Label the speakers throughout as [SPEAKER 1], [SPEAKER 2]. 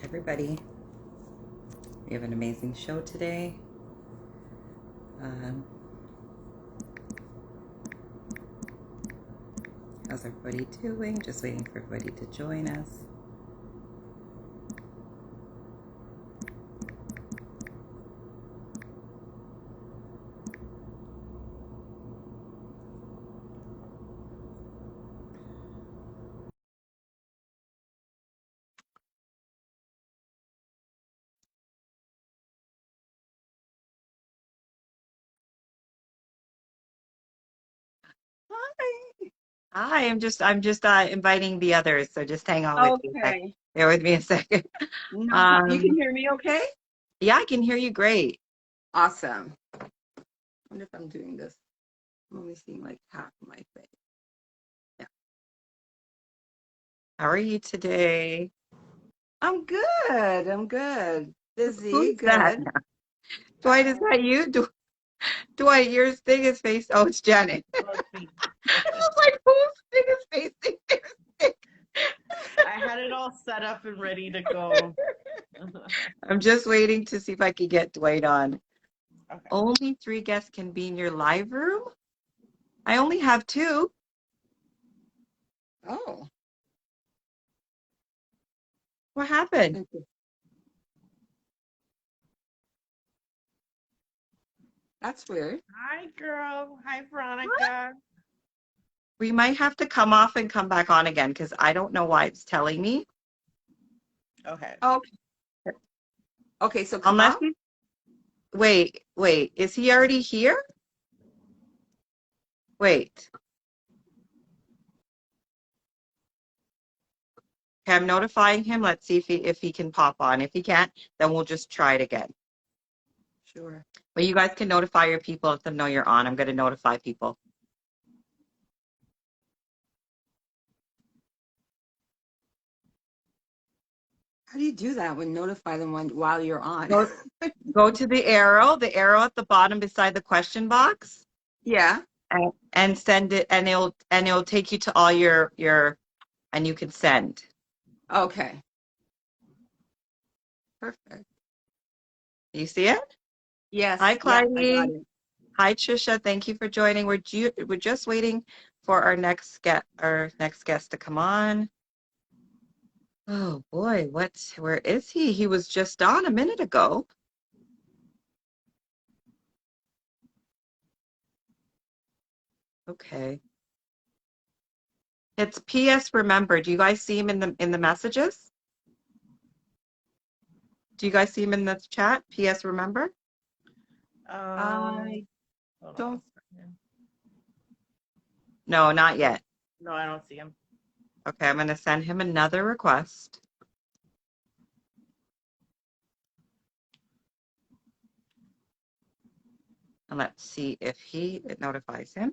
[SPEAKER 1] everybody. We have an amazing show today. Um, how's everybody doing? Just waiting for everybody to join us. Hi. Hi, I'm just inviting the others, so just hang on with me a second.
[SPEAKER 2] Okay.
[SPEAKER 1] Bear with me a second.
[SPEAKER 2] You can
[SPEAKER 1] Um,
[SPEAKER 2] hear me okay?
[SPEAKER 1] yeah, I can hear you great.
[SPEAKER 2] Awesome. I wonder if I'm doing this. I'm only seeing like half of my face. Yeah.
[SPEAKER 1] How are you today?
[SPEAKER 2] I'm good. I'm good. Busy,
[SPEAKER 1] Who's that?
[SPEAKER 2] good.
[SPEAKER 1] Dwight, is that you? Dwight, your thing is face. Oh, it's Janet.
[SPEAKER 2] Oh, it's me.
[SPEAKER 1] I was like, whose thing is facing their thing?
[SPEAKER 3] I had it all set up and ready to go.
[SPEAKER 1] I'm just waiting to see if I can get Dwight on.
[SPEAKER 3] Okay.
[SPEAKER 1] Only 3 guests can be in your live room? I only have 2.
[SPEAKER 2] Oh,
[SPEAKER 1] What happened?
[SPEAKER 2] that's weird.
[SPEAKER 3] Hi, girl. Hi, Veronica.
[SPEAKER 1] We might have to come off and come back on again because I don't know why it's telling me.
[SPEAKER 3] Okay.
[SPEAKER 2] Okay. Okay, so come
[SPEAKER 1] Unless
[SPEAKER 2] up.
[SPEAKER 1] he, wait, is he already here? Wait. Okay, I'm notifying him. Let's see if he can pop on. If he can't, then we'll just try it again.
[SPEAKER 2] Sure.
[SPEAKER 1] But you guys can notify your people, let them know you're on. I'm going to notify people.
[SPEAKER 2] How do you do that when notify them while you're on?
[SPEAKER 1] Go to the arrow at the bottom beside the question box,
[SPEAKER 2] Yeah.
[SPEAKER 1] and send it, and it'll take you to all your and you can send.
[SPEAKER 2] Okay. Perfect.
[SPEAKER 1] You see it?
[SPEAKER 2] Yes.
[SPEAKER 1] Hi,
[SPEAKER 2] Yeah, I got
[SPEAKER 1] Clyde.
[SPEAKER 2] it.
[SPEAKER 1] Hi, Trisha. Thank you for joining. We're just waiting for our next guest to come on. Oh boy, where is he? He was just on a minute ago. Okay. It's PS Remember. Do you guys see him in the messages? Do you guys see him in the chat? PS Remember?
[SPEAKER 2] I
[SPEAKER 3] Hold on
[SPEAKER 2] don't.
[SPEAKER 3] a second.
[SPEAKER 1] No, not yet.
[SPEAKER 3] No, I don't see him.
[SPEAKER 1] Okay, I'm going to send him another request. And let's see if it notifies him.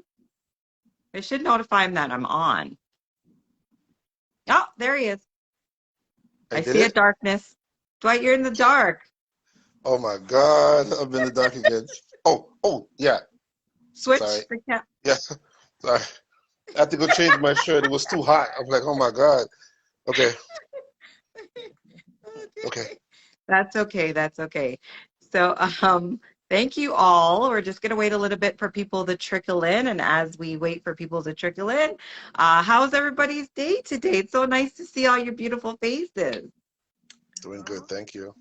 [SPEAKER 1] It should notify him that I'm on. Oh, there he is.
[SPEAKER 4] I
[SPEAKER 1] I
[SPEAKER 4] did
[SPEAKER 1] see a
[SPEAKER 4] it?
[SPEAKER 1] darkness. Dwight, you're in the dark.
[SPEAKER 4] Oh my God, I'm in the dark again. Oh, yeah. Sorry.
[SPEAKER 1] Switch the cat.
[SPEAKER 4] Yes. Sorry. I had to go change my shirt. It was too hot. I'm like, oh my God. Okay. Okay.
[SPEAKER 1] That's okay. That's okay. So, thank you all. We're just going to wait a little bit for people to trickle in. And as we wait for people to trickle in, how's everybody's day today? It's so nice to see all your beautiful faces.
[SPEAKER 4] Doing good. Thank you.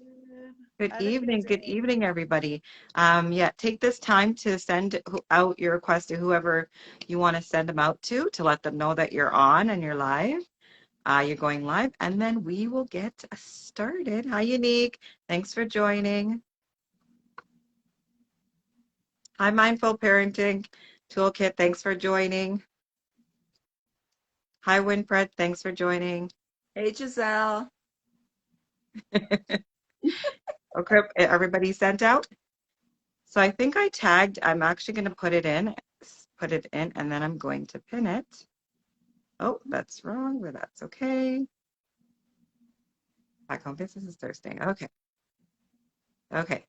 [SPEAKER 1] Good
[SPEAKER 3] Had a good
[SPEAKER 1] evening. Good
[SPEAKER 3] day.
[SPEAKER 1] evening, everybody. Yeah, take this time to send out your request to whoever you want to send them out to let them know that you're on and you're live. You're going live, and then we will get started. Hi, Unique. Thanks for joining. Hi, Mindful Parenting Toolkit. Thanks for joining. Hi, Winfred. Thanks for joining.
[SPEAKER 2] Hey, Giselle.
[SPEAKER 1] Okay, everybody sent out. So I think I tagged. I'm actually going to put it in, and then I'm going to pin it. Oh, that's wrong, but that's okay. Back home business is Thursday. Okay. Okay.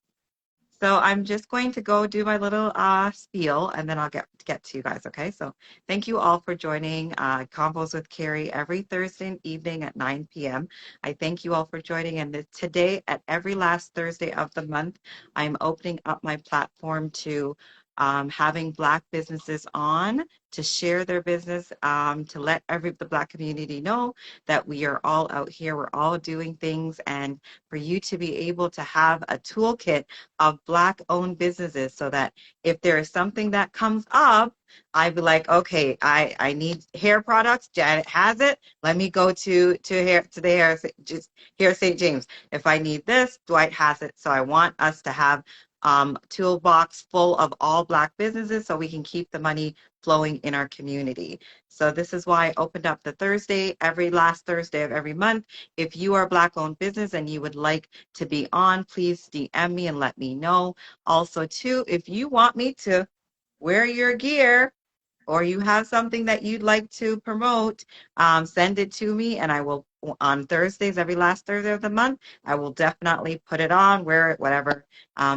[SPEAKER 1] So I'm just going to go do my little spiel and then I'll get to you guys, okay? So thank you all for joining Convos with Kerry every Thursday evening at 9 p.m. I thank you all for joining, and today at every last Thursday of the month, I'm opening up my platform to having Black businesses on to share their business, to let the Black community know that we are all out here, we're all doing things, and for you to be able to have a toolkit of Black owned businesses so that if there is something that comes up, I'd be like, okay, I need hair products. Janet has it. Let me go to the hair just here St. James. If I need this, Dwight has it. So I want us to have toolbox full of all Black businesses so we can keep the money flowing in our community. So this is why I opened up the Thursday, every last Thursday of every month. If you are a Black owned business and you would like to be on, please DM me and let me know. Also, too, if you want me to wear your gear, or you have something that you'd like to promote, send it to me and I will, on Thursdays, every last Thursday of the month, I will definitely put it on, wear it, whatever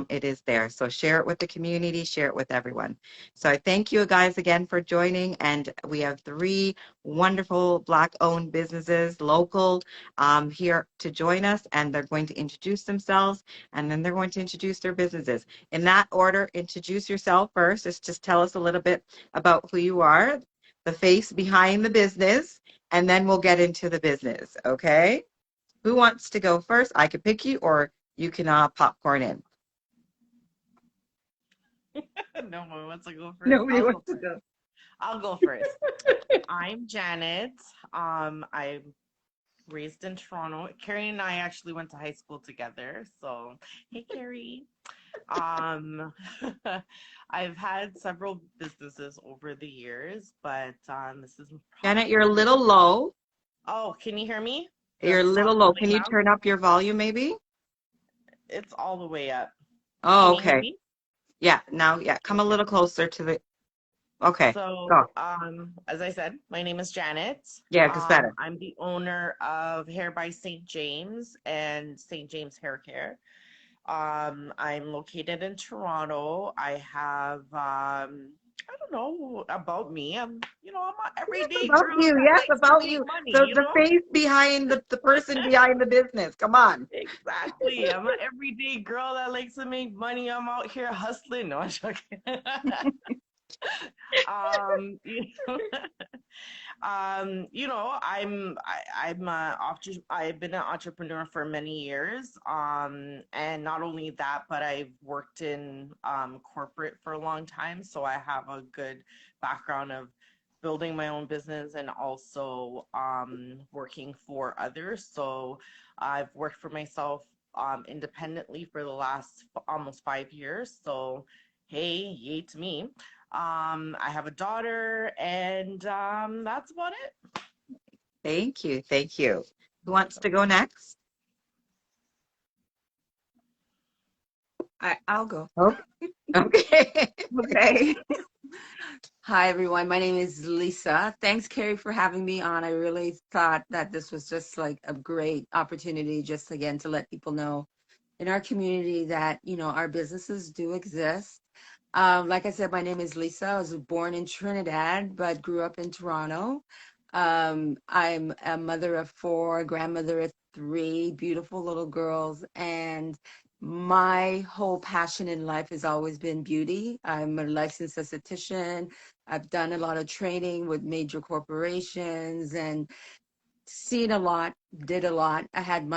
[SPEAKER 1] it is there. So share it with the community, share it with everyone. So I thank you guys again for joining. And we have 3 wonderful Black-owned businesses, local, here to join us. And they're going to introduce themselves and then they're going to introduce their businesses. In that order, introduce yourself first. Just tell us a little bit about who you are, the face behind the business, and then we'll get into the business, okay? Who wants to go first? I could pick you, or you can popcorn in.
[SPEAKER 3] No one wants to go first.
[SPEAKER 2] Nobody
[SPEAKER 3] I'll go
[SPEAKER 2] wants to
[SPEAKER 3] first.
[SPEAKER 2] go.
[SPEAKER 3] I'll go first. I'm Janet. I'm raised in Toronto. Kerry and I actually went to high school together. So, hey, Kerry. Um, I've had several businesses over the years, but this is
[SPEAKER 1] Janet, you're a
[SPEAKER 3] probably.
[SPEAKER 1] little low.
[SPEAKER 3] Oh, can you hear me? Do I
[SPEAKER 1] You're
[SPEAKER 3] have
[SPEAKER 1] a
[SPEAKER 3] to talk
[SPEAKER 1] little low.
[SPEAKER 3] really
[SPEAKER 1] Can you
[SPEAKER 3] loud?
[SPEAKER 1] turn up your volume, maybe?
[SPEAKER 3] It's all the way up.
[SPEAKER 1] Oh,
[SPEAKER 3] Can you hear
[SPEAKER 1] okay.
[SPEAKER 3] me?
[SPEAKER 1] Yeah, now, yeah, come a
[SPEAKER 3] Okay.
[SPEAKER 1] little closer to the, okay,
[SPEAKER 3] So,
[SPEAKER 1] go.
[SPEAKER 3] as I said, my name is Janet.
[SPEAKER 1] Yeah, it's better.
[SPEAKER 3] I'm the owner of Hair by St. James and St. James Hair Care. I'm located in Toronto. I have, I don't know about me. I'm an
[SPEAKER 1] Yes,
[SPEAKER 3] everyday
[SPEAKER 1] about
[SPEAKER 3] girl
[SPEAKER 1] you.
[SPEAKER 3] that
[SPEAKER 1] Yes,
[SPEAKER 3] likes to
[SPEAKER 1] about
[SPEAKER 3] make
[SPEAKER 1] you.
[SPEAKER 3] money,
[SPEAKER 1] The face behind the person behind the business. Come on.
[SPEAKER 3] Exactly. I'm an everyday girl that likes to make money. I'm out here hustling. No, I'm joking. You know, I've been an entrepreneur for many years. And not only that, but I've worked in corporate for a long time, so I have a good background of building my own business and also working for others. So I've worked for myself independently for the last almost 5 years. So hey, yay to me. I have a daughter, and that's about it.
[SPEAKER 1] Thank you. Thank you. Who
[SPEAKER 3] You're
[SPEAKER 1] wants to
[SPEAKER 3] welcome.
[SPEAKER 1] go next?
[SPEAKER 2] I'll go.
[SPEAKER 1] Okay. Okay.
[SPEAKER 2] Okay. Hi, everyone. My name is Lisa. Thanks, Kerry, for having me on. I really thought that this was just like a great opportunity, just again, to let people know in our community that, our businesses do exist. Like I said, my name is Lisa. I was born in Trinidad, but grew up in Toronto. I'm a mother of 4, grandmother of 3 beautiful little girls, and my whole passion in life has always been beauty. I'm a licensed esthetician. I've done a lot of training with major corporations and seen a lot, did a lot. I had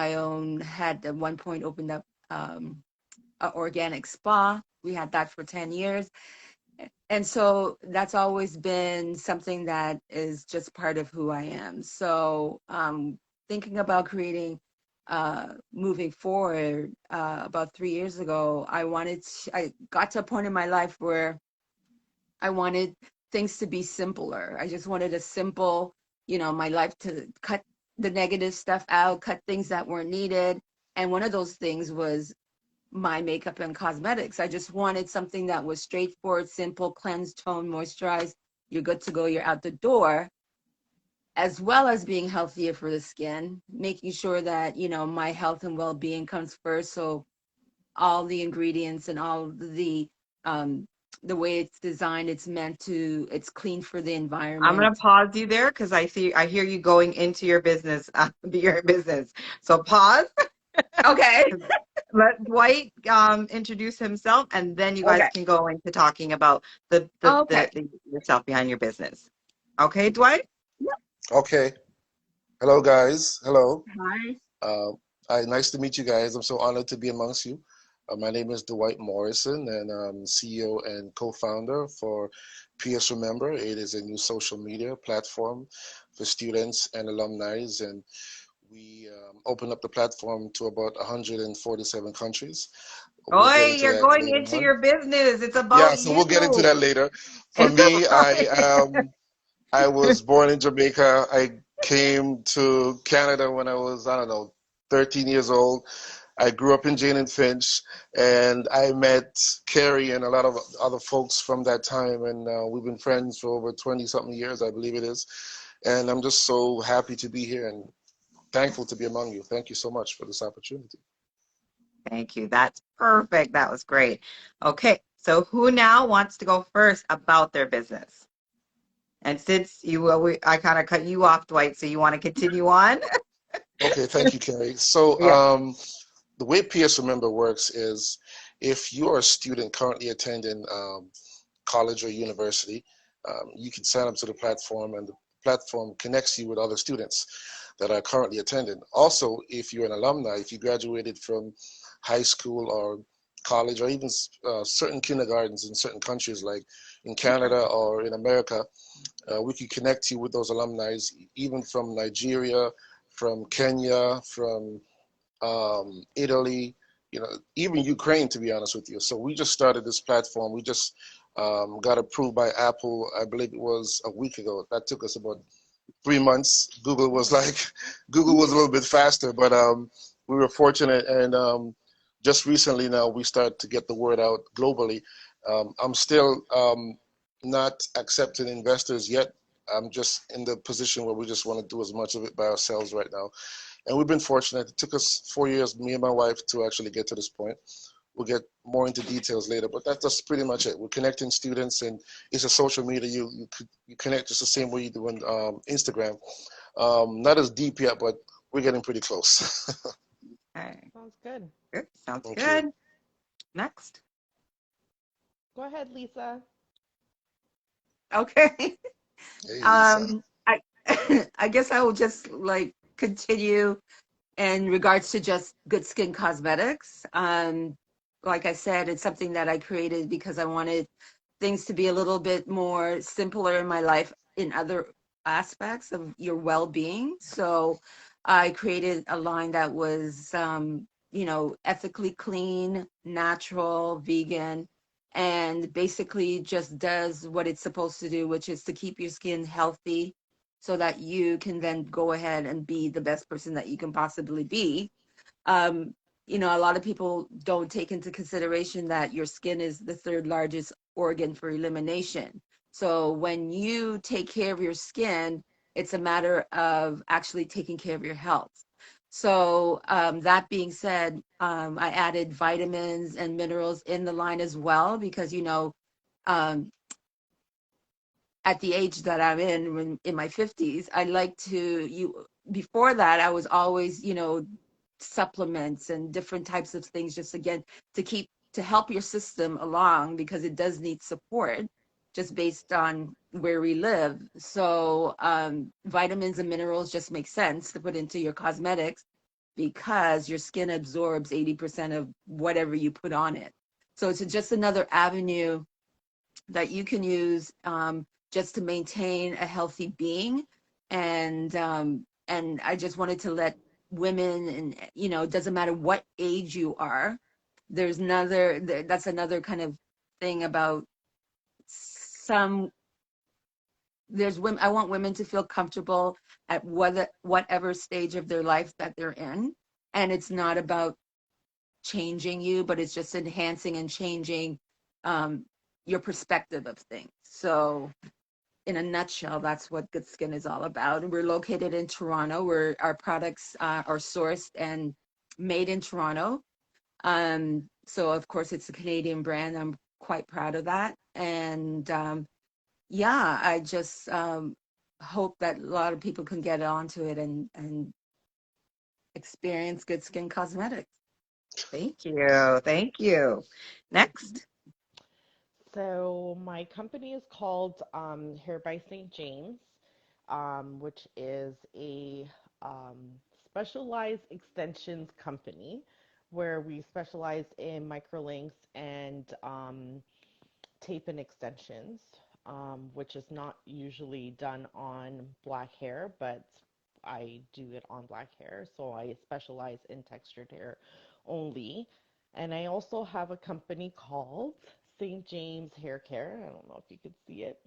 [SPEAKER 2] at one point opened up an organic spa. We had that for 10 years. And so that's always been something that is just part of who I am. So thinking about creating, moving forward, about 3 years ago, I got to a point in my life where I wanted things to be simpler. I just wanted a simple, my life to cut the negative stuff out, cut things that weren't needed. And one of those things was my makeup and cosmetics. I just wanted something that was straightforward, simple, cleanse, tone, moisturize. You're good to go. You're out the door, as well as being healthier for the skin, making sure that, my health and well-being comes first. So all the ingredients and all the way it's designed, it's clean for the
[SPEAKER 1] I'm
[SPEAKER 2] environment.
[SPEAKER 1] gonna pause you there because I hear you going into your business, your business. So pause.
[SPEAKER 2] Okay.
[SPEAKER 1] Let Dwight introduce himself, and then you guys
[SPEAKER 2] Okay.
[SPEAKER 1] can go into talking about
[SPEAKER 2] Okay.
[SPEAKER 1] the yourself behind your business. Okay, Dwight?
[SPEAKER 2] Yep.
[SPEAKER 4] Okay. Hello, guys. Hello.
[SPEAKER 2] Hi.
[SPEAKER 4] Uh, nice to meet you guys. I'm so honored to be amongst you. My name is Dwight Morrison, and I'm CEO and co-founder for PS Remember. It is a new social media platform for students and alumni, and we opened up the platform to about 147 countries. We'll get
[SPEAKER 1] Oi,
[SPEAKER 4] into
[SPEAKER 1] you're
[SPEAKER 4] that
[SPEAKER 1] going
[SPEAKER 4] later
[SPEAKER 1] into
[SPEAKER 4] on.
[SPEAKER 1] your business. It's
[SPEAKER 4] Yeah,
[SPEAKER 1] about
[SPEAKER 4] so we'll get into
[SPEAKER 1] you.
[SPEAKER 4] that later. For
[SPEAKER 1] It's
[SPEAKER 4] me,
[SPEAKER 1] about
[SPEAKER 4] I was born in Jamaica. I came to Canada when I was, I don't know, 13 years old. I grew up in Jane and Finch, and I met Kerry and a lot of other folks from that time, and we've been friends for over 20 something years, I believe it is. And I'm just so happy to be here and thankful to be among you. Thank you so much for this opportunity.
[SPEAKER 1] Thank you. That's perfect. That was great. Okay, so who now wants to go first about their business? And since I kind of cut you off, Dwight, so you want to continue on?
[SPEAKER 4] Okay, thank you, Kerry. So,
[SPEAKER 1] Yeah.
[SPEAKER 4] the way PS Remember works is if you're a student currently attending college or university, you can sign up to the platform, and the platform connects you with other students that are currently attending. Also, if you're an alumni, if you graduated from high school or college or even certain kindergartens in certain countries like in
[SPEAKER 1] Okay.
[SPEAKER 4] Canada or in America, we can connect you with those alumni, even from Nigeria, from Kenya, from Italy, even Ukraine, to be honest with you. So we just started this platform. We just got approved by Apple, I believe it was a week ago. That took us about 3 months. Google was like, Google was a little bit faster, but we were fortunate. And just recently now we start to get the word out globally. I'm still not accepting investors yet. I'm just in the position where we just want to do as much of it by ourselves right now. And we've been fortunate. It took us 4 years, me and my wife, to actually get to this point. We'll get more into details later, but that's pretty much it. We're connecting students, and it's a social media. You connect just the same way you do on Instagram. Not as deep yet, but we're getting pretty close.
[SPEAKER 1] Okay.
[SPEAKER 3] Sounds good.
[SPEAKER 1] Good. Sounds
[SPEAKER 4] Thank you.
[SPEAKER 1] good. Next.
[SPEAKER 3] Go ahead, Lisa.
[SPEAKER 2] Okay.
[SPEAKER 4] Hey, Lisa.
[SPEAKER 2] I I guess I will just like continue in regards to just good skin cosmetics. Like I said, it's something that I created because I wanted things to be a little bit more simpler in my life in other aspects of your well-being. So I created a line that was, ethically clean, natural, vegan, and basically just does what it's supposed to do, which is to keep your skin healthy so that you can then go ahead and be the best person that you can possibly be. um, a lot of people don't take into consideration that your skin is the third largest organ for elimination. So when you take care of your skin, it's a matter of actually taking care of your health. So that being said, I added vitamins and minerals in the line as well because, um, at the age that I'm in, in my 50s, I like to you before that I was always, supplements and different types of things just again to help your system along because it does need support just based on where we live. So vitamins and minerals just make sense to put into your cosmetics because your skin absorbs 80% of whatever you put on it. So it's just another avenue that you can use just to maintain a healthy being. And I just wanted to let women, and it doesn't matter what age you are. That's another kind of thing about some there's women. I want women to feel comfortable at whatever stage of their life that they're in, and it's not about changing you, but it's just enhancing and changing um, your perspective of things. So in a nutshell, that's what Good Skin is all about. We're located in Toronto, where our products are sourced and made in Toronto. So of course it's a Canadian brand. I'm quite proud of that. And yeah, I just hope that a lot of people can get onto it and experience good skin cosmetics.
[SPEAKER 1] Thank you. Thank you. Next.
[SPEAKER 3] So my company is called Hair by St. James, which is a specialized extensions company where we specialize in microlinks and tape and extensions, which is not usually done on black hair, but I do it on black hair. So I specialize in textured hair only. And I also have a company called St. James Hair Care. I don't know if you could see it.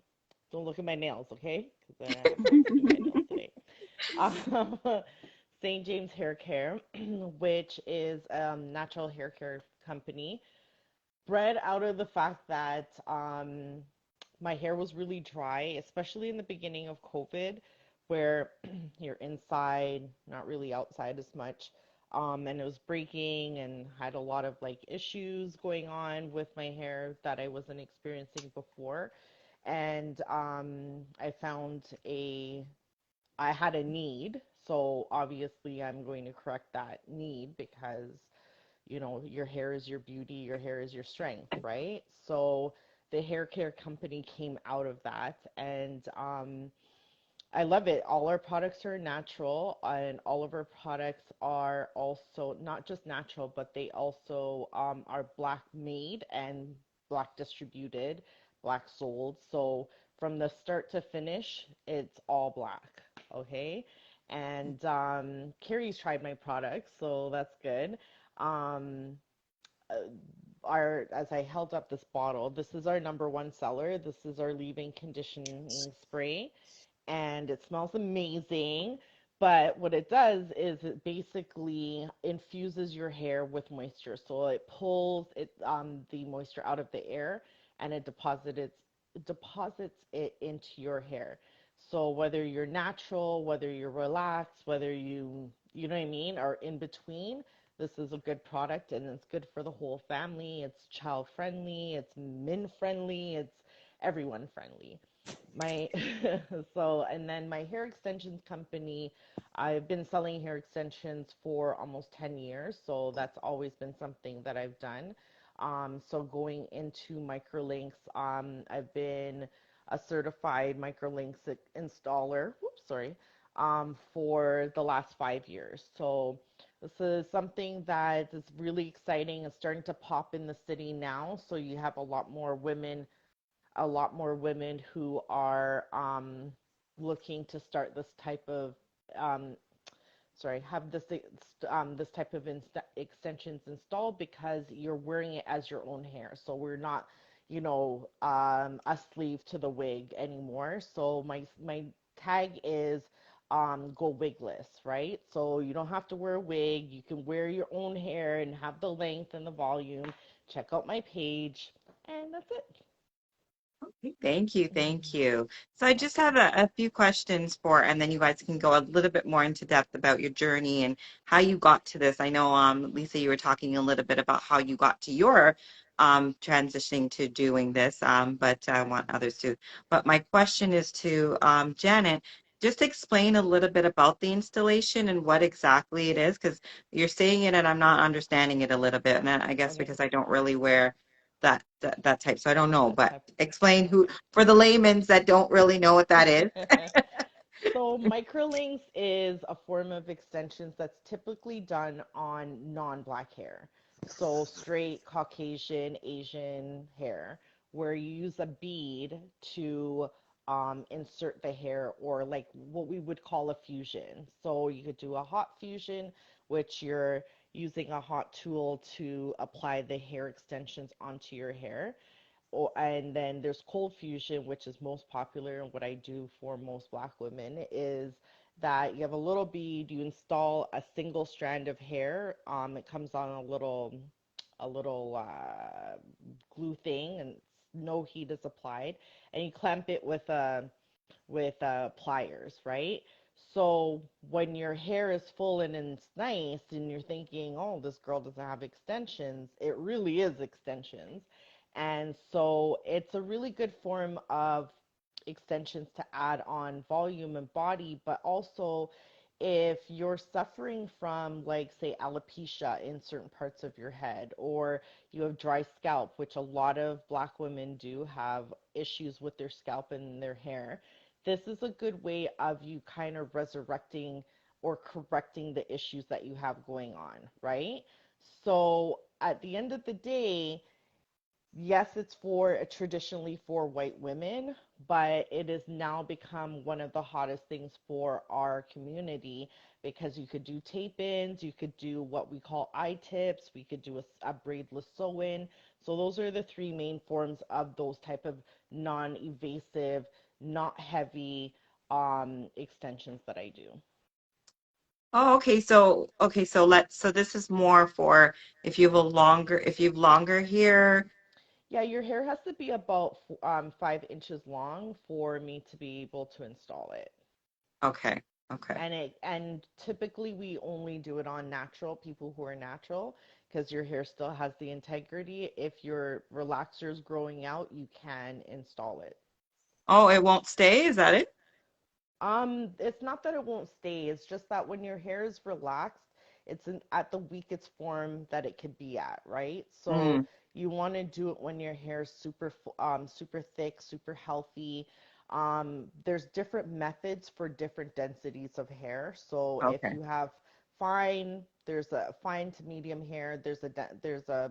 [SPEAKER 3] Don't look at my nails, okay? Because I have work to do my nails today. Um, St. James Hair Care, which is a natural hair care company bred out of the fact that my hair was really dry, especially in the beginning of COVID, where you're inside, not really outside as much. And it was breaking and had a lot of like issues going on with my hair that I wasn't experiencing before. And I found I had a need. So obviously, I'm going to correct that need because your hair is your beauty, your hair is your strength, right? So the hair care company came out of that, and I love it. All our products are natural, and all of our products are also not just natural, but they also are black made and black distributed, black sold. So from the start to finish, it's all black. Okay. And Carrie's tried my products, so that's good. Um, uh, our As I held up this bottle, this is our number one seller. This is our leave-in conditioning spray, and it smells amazing. But what it does is it basically infuses your hair with moisture. So it pulls the moisture out of the air and it deposits it into your hair. So whether you're natural, whether you're relaxed, whether you know what I mean, or in between, this is a good product and it's good for the whole family. It's child friendly, it's min friendly, it's everyone friendly. My and then my hair extensions company, I've been selling hair extensions for almost 10 years, so that's always been something that I've done. So going into microlinks, I've been a certified microlinks installer, whoops, sorry, for the last 5 years. So this is something that is really exciting. It's starting to pop in the city now, so you have a lot more women who are looking to start this type of um, have this type of extensions installed because you're wearing it as your own hair. So we're not, a sleeve to the wig anymore. So my tag is go wigless, right? So you don't have to wear a wig. You can wear your own hair and have the length and the volume. Check out my page, and that's it.
[SPEAKER 1] Thank you. Thank you. So I just have a few questions and then you guys can go a little bit more into depth about your journey and how you got to this. I know, Lisa, you were talking a little bit about how you got to your transitioning to doing this, but I want others to. But my question is to Janet. Just explain a little bit about the installation and what exactly it is, because you're saying it and I'm not understanding it a little bit. And I guess
[SPEAKER 3] Okay.
[SPEAKER 1] because I don't really wear that type. So I don't know,
[SPEAKER 3] That
[SPEAKER 1] but
[SPEAKER 3] type.
[SPEAKER 1] explain who for the layman's that don't really know what that is.
[SPEAKER 3] So microlinks is a form of extensions that's typically done on non-black hair. So straight Caucasian, Asian hair, where you use a bead to insert the hair, or like what we would call a fusion. So you could do a hot fusion, which you're using a hot tool to apply the hair extensions onto your hair, and then there's cold fusion, which is most popular, and what I do for most black women is that you have a little bead, you install a single strand of hair. It comes on a little glue thing, and no heat is applied, and you clamp it with pliers, right? So when your hair is full and it's nice and you're thinking, oh, this girl doesn't have extensions, it really is extensions. And so it's a really good form of extensions to add on volume and body, but also if you're suffering from, like, say, alopecia in certain parts of your head, or you have dry scalp, which a lot of Black women do have issues with their scalp and their hair, this is a good way of you kind of resurrecting or correcting the issues that you have going on, right? So at the end of the day, yes, it's for traditionally for white women, but it has now become one of the hottest things for our community because you could do tape-ins, you could do what we call eye tips, we could do a braidless sew-in. So those are the three main forms of those type of non-evasive, not heavy extensions that I do.
[SPEAKER 1] Oh, okay. So this is more for if you've longer hair.
[SPEAKER 3] Yeah, your hair has to be about 5 inches long for me to be able to install it.
[SPEAKER 1] Okay. Okay.
[SPEAKER 3] And typically we only do it on natural people who are natural because your hair still has the integrity. If your relaxer is growing out, you can install it.
[SPEAKER 1] Oh, it won't stay? Is that it?
[SPEAKER 3] It's not that it won't stay. It's just that when your hair is relaxed, at the weakest form that it could be at, right? So
[SPEAKER 1] Mm,
[SPEAKER 3] you want to do it when your hair is super thick, super healthy. There's different methods for different densities of hair. So if
[SPEAKER 1] okay.
[SPEAKER 3] you have there's a fine to medium hair. There's a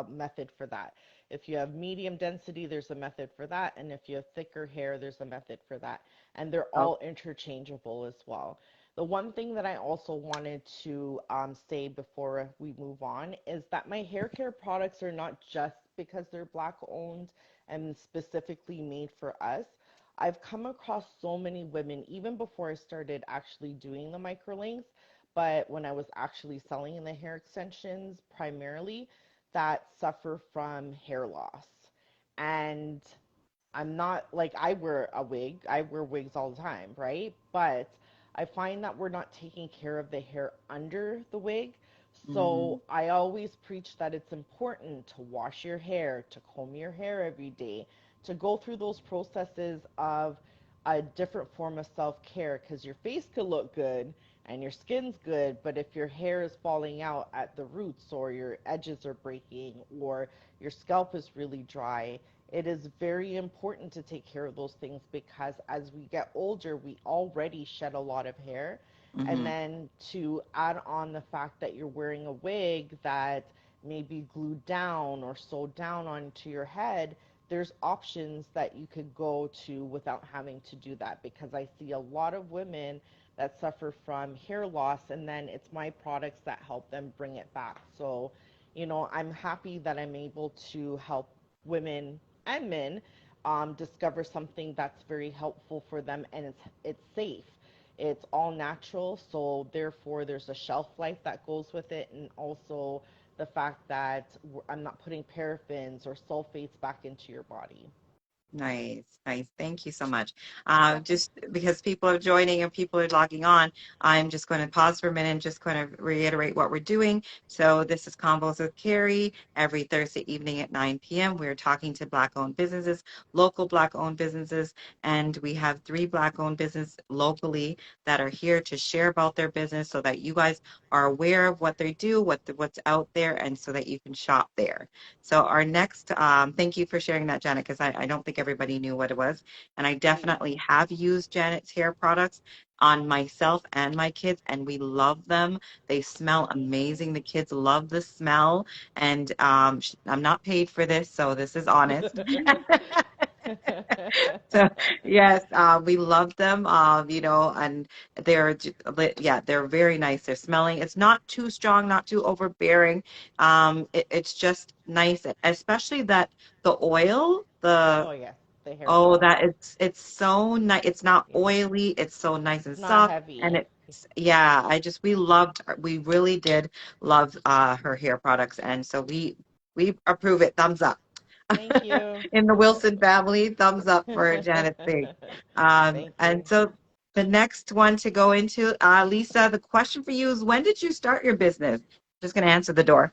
[SPEAKER 3] method for that. If you have medium density, there's a method for that, and if you have thicker hair, there's a method for that, and they're
[SPEAKER 1] Oh,
[SPEAKER 3] all interchangeable as well. The one thing that I also wanted to say before we move on is that my hair care products are not just because they're Black owned and specifically made for us. I've come across so many women, even before I started actually doing the microlinks, but when I was actually selling the hair extensions primarily, that suffer from hair loss. And I'm not like I wear a wig. I wear wigs all the time, right? But I find that we're not taking care of the hair under the wig.
[SPEAKER 1] mm,
[SPEAKER 3] So I always preach that it's important to wash your hair, to comb your hair every day, to go through those processes of a different form of self-care because your face could look good and your skin's good, but if your hair is falling out at the roots or your edges are breaking or your scalp is really dry, it is very important to take care of those things because as we get older, we already shed a lot of hair. And
[SPEAKER 1] mm-hmm.
[SPEAKER 3] then to add on the fact that you're wearing a wig that may be glued down or sewed down onto your head, there's options that you could go to without having to do that because I see a lot of women that suffer from hair loss and then it's my products that help them bring it back. So, I'm happy that I'm able to help women and men discover something that's very helpful for them and it's safe. It's all natural, so therefore there's a shelf life that goes with it, and also the fact that I'm not putting paraffins or sulfates back into your body.
[SPEAKER 1] Nice, nice. Thank you so much.
[SPEAKER 3] You're welcome.
[SPEAKER 1] Just because people are joining and people are logging on, I'm just going to pause for a minute and just going to reiterate what we're doing. So this is Convos with Kerry every Thursday evening at 9 p.m. We're talking to Black-owned businesses, local Black-owned businesses, and we have 3 Black-owned businesses locally that are here to share about their business so that you guys are aware of what they do, what's out there, and so that you can shop there. So our next, thank you for sharing that, Janet, because I don't think everybody knew what it was. And I
[SPEAKER 3] Mm.
[SPEAKER 1] definitely have used Janet's hair products on myself and my kids, and we love them. They smell amazing. The kids love the smell. And I'm not paid for this, so this is honest. So yes, we love them. And yeah, they're very nice. They're smelling. It's not too strong, not too overbearing. It's just nice, especially that the oil,
[SPEAKER 3] Oh yes, the
[SPEAKER 1] oh,
[SPEAKER 3] hairspray.
[SPEAKER 1] that it's so nice. It's not
[SPEAKER 3] Yeah,
[SPEAKER 1] oily. It's so nice and
[SPEAKER 3] it's not
[SPEAKER 1] soft. And
[SPEAKER 3] heavy.
[SPEAKER 1] yeah, we really did love her hair products. And so we approve it. Thumbs up.
[SPEAKER 3] Thank you.
[SPEAKER 1] In the Wilson family, thumbs up for Janet's sake.
[SPEAKER 3] Thank
[SPEAKER 1] And
[SPEAKER 3] you.
[SPEAKER 1] The next one to go into, Lisa, the question for you is, when did you start your business? Just going to answer the door.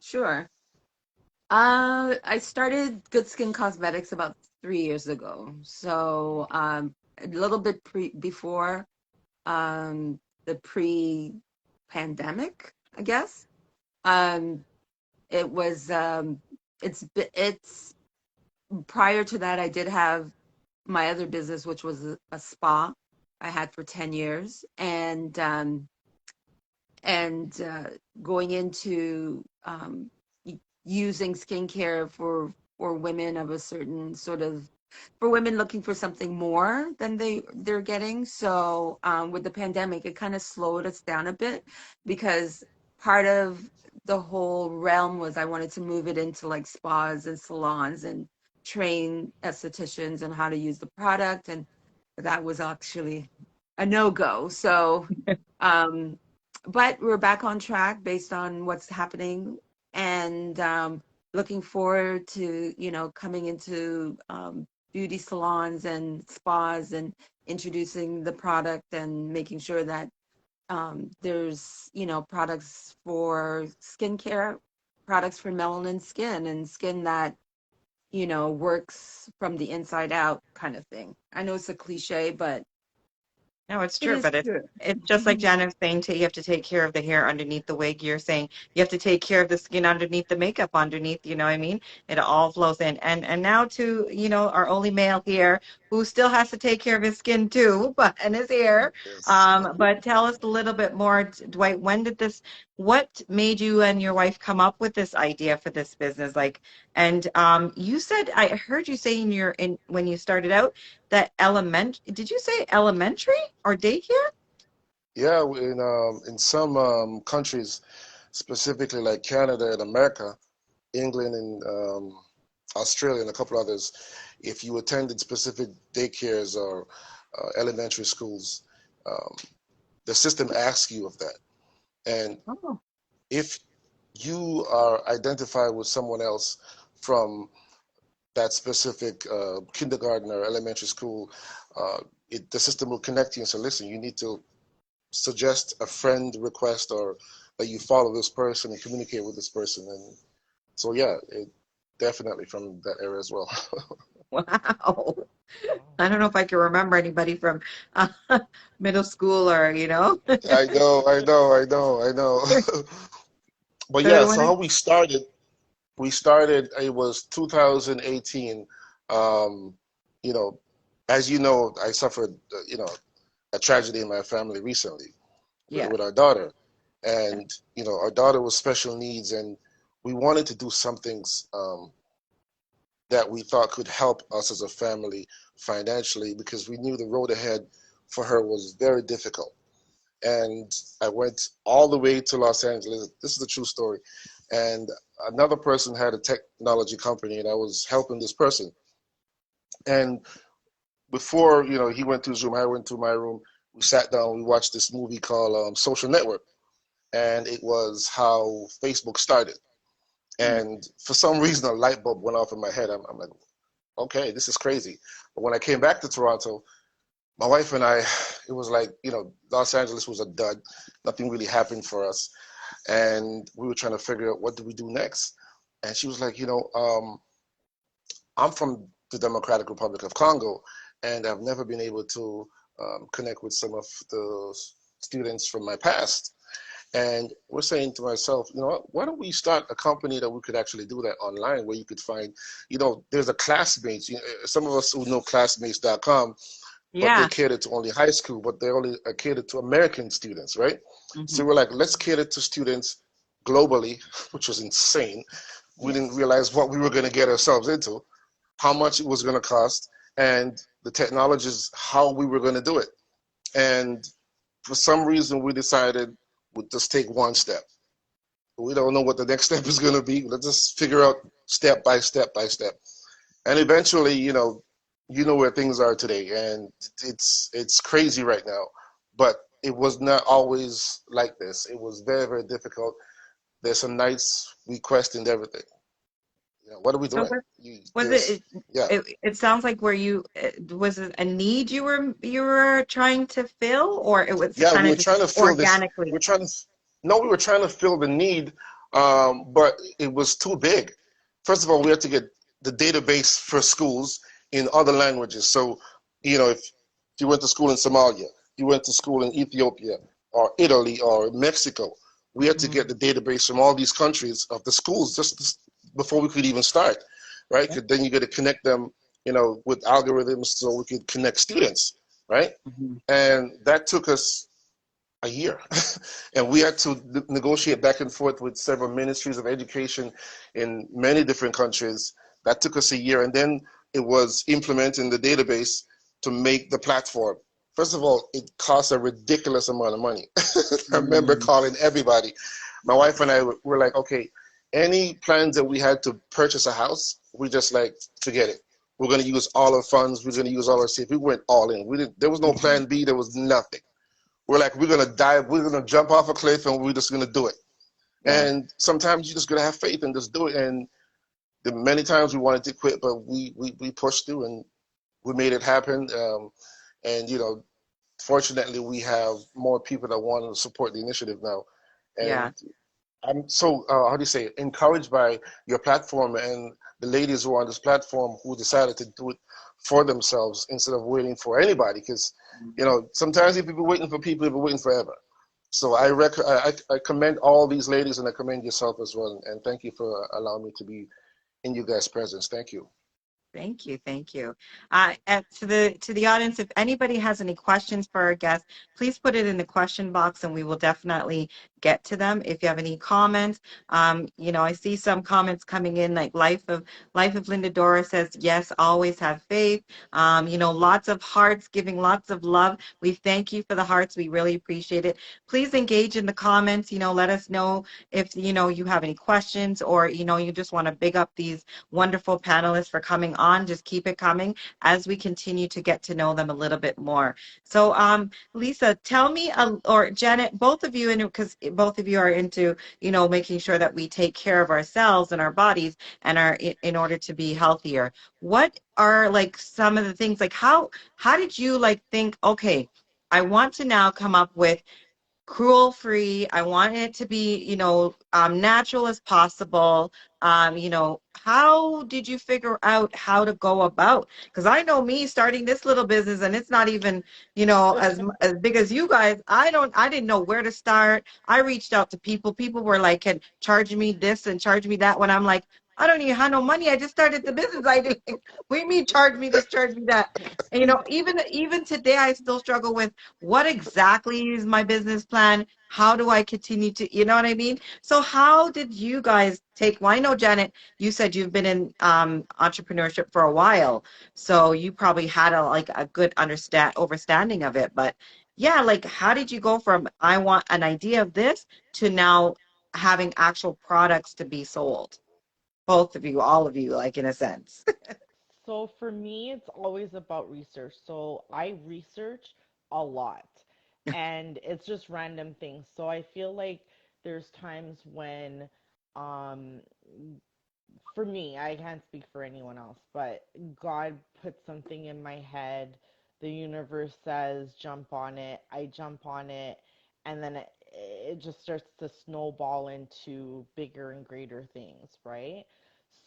[SPEAKER 2] Sure. I started Good Skin Cosmetics about 3 years ago. So a little bit before the pre-pandemic, I guess. Um, it was it's prior to that I did have my other business, which was a spa I had for 10 years, and going into using skincare for women of a certain sort of, for women looking for something more than they're getting. So with the pandemic, it kind of slowed us down a bit, because part of the whole realm was I wanted to move it into like spas and salons and train estheticians on how to use the product, and that was actually a no-go. So um but we're back on track based on what's happening, and looking forward to, coming into beauty salons and spas and introducing the product and making sure that there's, products for skincare, products for melanin skin and skin that, works from the inside out, kind of thing. I know it's a cliche, but
[SPEAKER 1] No, it's
[SPEAKER 2] it
[SPEAKER 1] true,
[SPEAKER 2] is
[SPEAKER 1] but it's
[SPEAKER 2] true.
[SPEAKER 1] it's just like Janet was saying too, you have to take care of the hair underneath the wig. You're saying you have to take care of the skin underneath the makeup underneath, you know what I mean? It all flows in. And now to, our only male here who still has to take care of his skin too, but and his hair.
[SPEAKER 4] Yes.
[SPEAKER 1] But tell us a little bit more, Dwight, what made you and your wife come up with this idea for this business? Like, and you said, I heard you say in when you started out that did you say elementary or daycare?
[SPEAKER 4] Yeah, in some countries, specifically like Canada and America, England and Australia and a couple others, if you attended specific daycares or elementary schools, um, the system asks you of that. And
[SPEAKER 1] Oh,
[SPEAKER 4] if you are identified with someone else from that specific kindergarten or elementary school, uh, the system will connect you and say, listen, you need to suggest a friend request or that you follow this person and communicate with this person. And so, yeah, it definitely from that era as well.
[SPEAKER 1] wow.
[SPEAKER 3] Oh.
[SPEAKER 1] I don't know if I can remember anybody from uh, middle school or.
[SPEAKER 4] I know, I know, I know, I know. But
[SPEAKER 1] So
[SPEAKER 4] yeah,
[SPEAKER 1] when
[SPEAKER 4] so how we started, it was 2018. Um, you know, as you know, I suffered, a tragedy in my family recently
[SPEAKER 1] yeah.
[SPEAKER 4] with our daughter. And, our daughter was special needs, and we wanted to do something that we thought could help us as a family financially because we knew the road ahead for her was very difficult. And I went all the way to Los Angeles. This is a true story. And another person had a technology company, and I was helping this person. And before, he went to his room, I went to my room. We sat down, we watched this movie called Social Network, and it was how Facebook started.
[SPEAKER 1] Hmm.
[SPEAKER 4] And for some reason, a light bulb went off in my head. I'm like, okay, this is crazy. But when I came back to Toronto, my wife and I, it was like, Los Angeles was a dud. Nothing really happened for us. And we were trying to figure out what do we do next. And she was like, I'm from the Democratic Republic of Congo, and I've never been able to connect with some of the students from my past. And we're saying to myself, what, why don't we start a company that we could actually do that online where you could find, there's a classmates, some of us who know classmates.com, but they
[SPEAKER 1] Yeah.
[SPEAKER 4] cater to only high school, but they only cater to American students, right? So
[SPEAKER 1] Hmm.
[SPEAKER 4] we're like, let's cater to students globally, which was insane. We didn't
[SPEAKER 1] Yes.
[SPEAKER 4] realize what we were going to get ourselves into, how much it was going to cost, and the technologies, how we were going to do it. And for some reason, we decided we'd just take one step. We don't know what the next step is going to be. Let's just figure out step by step by step. And eventually, where things are today, and it's crazy right now. But it was not always like this. It was very, very difficult. There's some nights we questioned everything. Yeah, what are we
[SPEAKER 1] So
[SPEAKER 4] doing?
[SPEAKER 1] what was
[SPEAKER 4] There's,
[SPEAKER 1] it?
[SPEAKER 4] yeah,
[SPEAKER 1] It sounds like where you was it a need you were trying to fill, or it was
[SPEAKER 4] yeah.
[SPEAKER 1] kind
[SPEAKER 4] We
[SPEAKER 1] of
[SPEAKER 4] were
[SPEAKER 1] just
[SPEAKER 4] trying to fill this.
[SPEAKER 1] organically?
[SPEAKER 4] We're trying to, no, we were trying to fill the need, but it was too big. First of all, we had to get the database for schools in other languages. So, if you went to school in Somalia, you went to school in Ethiopia or Italy or Mexico, we had to get
[SPEAKER 1] Mm,
[SPEAKER 4] the database from all these countries of the schools just before we could even start, right?
[SPEAKER 1] yeah.
[SPEAKER 4] 'Cause then you got to connect them, with algorithms so we could connect students, right?
[SPEAKER 1] Mhm.
[SPEAKER 4] And that took us a year. And we had to negotiate back and forth with several ministries of education in many different countries. That took us a year. And then it was implementing the database to make the platform. First of all, it cost a ridiculous amount of money. I remember
[SPEAKER 1] Mm,
[SPEAKER 4] calling everybody. My wife and I were like, okay, any plans that we had to purchase a house, we just like, forget it. We're going to use all our funds. We're going to use all our savings. We went all in. We didn't. There was no
[SPEAKER 1] mhm.
[SPEAKER 4] plan B. There was nothing. We're like, we're gonna dive, we're gonna jump off a cliff, and we're just gonna do it.
[SPEAKER 1] Yeah,
[SPEAKER 4] And sometimes you just gotta have faith and just do it. And the many times we wanted to quit, but we pushed through and we made it happen. And fortunately, we have more people that want to support the initiative now.
[SPEAKER 1] yeah.
[SPEAKER 4] And I'm so how do you say it, encouraged by your platform and the ladies who are on this platform who decided to do it for themselves instead of waiting for anybody. Because sometimes if you've been waiting for people, you've been waiting forever. So I commend all these ladies and I commend yourself as well. And thank you for allowing me to be in you guys' presence. Thank you.
[SPEAKER 1] Thank you, thank you. And to the audience, if anybody has any questions for our guests, please put it in the question box, and we will definitely get to them. If you have any comments, I see some comments coming in, like Life of Linda Dora says, yes, always have faith. Lots of hearts, giving lots of love. We thank you for the hearts. We really appreciate it. Please engage in the comments. Let us know if you have any questions, or you just want to big up these wonderful panelists for coming on. Just keep it coming as we continue to get to know them a little bit more. So, Lisa, tell me, or Janet, both of you, because both of you are into, making sure that we take care of ourselves and our bodies and in order to be healthier. What are like some of the things, like how did you like think, okay, I want to now come up with cruel free. I want it to be, natural as possible. How did you figure out how to go about? Because I know me starting this little business, and it's not even, as big as you guys. I didn't know where to start. I reached out to people. People were like, can charge me this and charge me that. When I'm like, I don't even have no money. I just started the business. I did. What do you mean, charge me this, charge me that? And, even today, I still struggle with what exactly is my business plan? How do I continue to, you know what I mean? So how did you guys take, well, I know Janet, you said you've been in entrepreneurship for a while, so you probably had a good understanding of it. But yeah, like how did you go from I want an idea of this to now having actual products to be sold? Both of you, all of you, like in a sense.
[SPEAKER 3] So for me, it's always about research. So I research a lot, and it's just random things. So I feel like there's times when, um, for me, I can't speak for anyone else, but God puts something in my head. The universe says, jump on it. I jump on it. And then it just starts to snowball into bigger and greater things, right?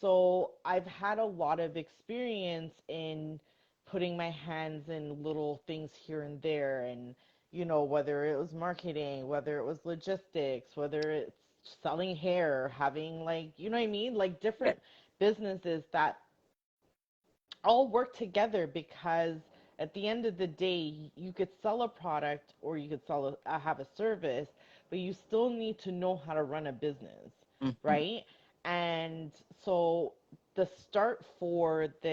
[SPEAKER 3] So I've had a lot of experience in putting my hands in little things here and there. And, whether it was marketing, whether it was logistics, whether it's selling hair, having like, you know what I mean? Like different businesses that all work together because at the end of the day, you could sell a product or you could have a service, but you still need to know how to run a business,
[SPEAKER 1] Mhm.
[SPEAKER 3] right? And so the start for the